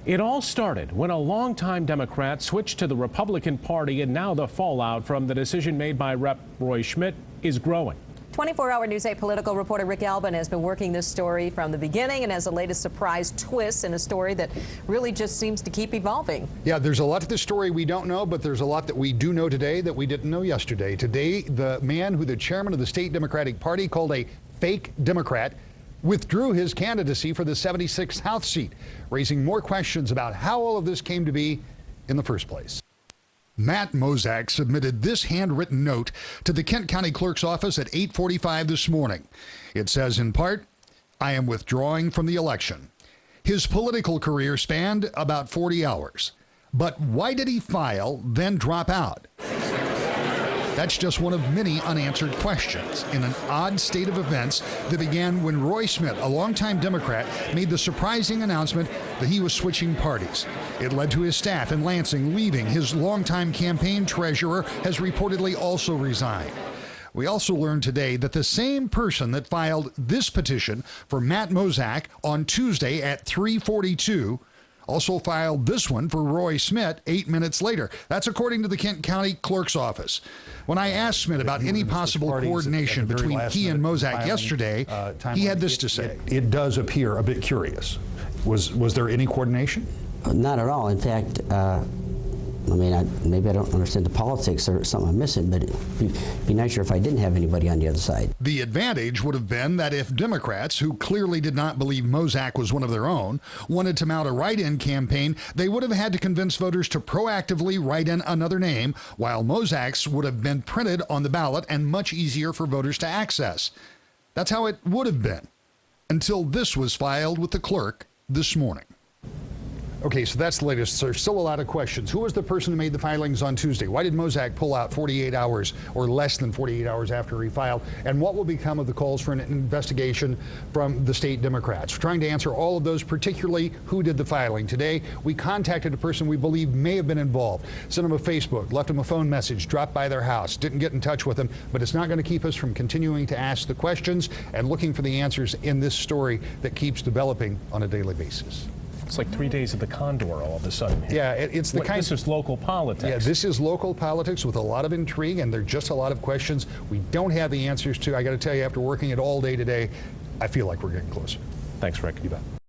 It all started when a longtime Democrat switched to the Republican Party, and now the fallout from the decision made by Rep. Roy Schmidt is growing. 24-hour News 8 political reporter Rick Alban has been working this story from the beginning and has the latest surprise twist in a story that really just seems to keep evolving. Yeah, there's a lot to this story we don't know, but there's a lot that we do know today that we didn't know yesterday. Today, the man who the chairman of the state Democratic Party called a fake Democrat withdrew his candidacy for the 76th House seat, raising more questions about how all of this came to be in the first place. Matt Mojzak submitted this handwritten note to the Kent County Clerk's office at 8:45 this morning. It says in part, "I am withdrawing from the election." His political career spanned about 40 hours. But why did he file, then drop out? That's just one of many unanswered questions in an odd state of events that began when Roy Schmidt, a longtime Democrat, made the surprising announcement that he was switching parties. It led to his staff in Lansing leaving. His longtime campaign treasurer has reportedly also resigned. We also learned today that the same person that filed this petition for Matt Mojzak on Tuesday at 3:42 also filed this one for Roy Schmidt 8 minutes later. That's according to the Kent County Clerk's office. When I asked Schmidt about any possible coordination between he and Mojzak yesterday, he had this to say. It does appear a bit curious. Was there any coordination? Not at all. In fact, maybe I don't understand the politics or something I'm missing, but it'd be nicer if I didn't have anybody on the other side. The advantage would have been that if Democrats, who clearly did not believe Mojzak was one of their own, wanted to mount a write-in campaign, they would have had to convince voters to proactively write in another name, while Mojzak's would have been printed on the ballot and much easier for voters to access. That's how it would have been, until this was filed with the clerk this morning. Okay, so that's the latest. There's still a lot of questions. Who was the person who made the filings on Tuesday? Why did Mojzak pull out 48 hours or less than 48 hours after he filed? And what will become of the calls for an investigation from the state Democrats? We're trying to answer all of those, particularly who did the filing. Today, we contacted a person we believe may have been involved. Sent them a Facebook, left them a phone message, dropped by their house, didn't get in touch with them, but it's not going to keep us from continuing to ask the questions and looking for the answers in this story that keeps developing on a daily basis. It's like 3 days of the Condor all of a sudden. Yeah, it's the kind. This is local politics. Yeah, this is local politics with a lot of intrigue, and there are just a lot of questions we don't have the answers to. I got to tell you, after working it all day today, I feel like we're getting closer. Thanks, Rick. You bet.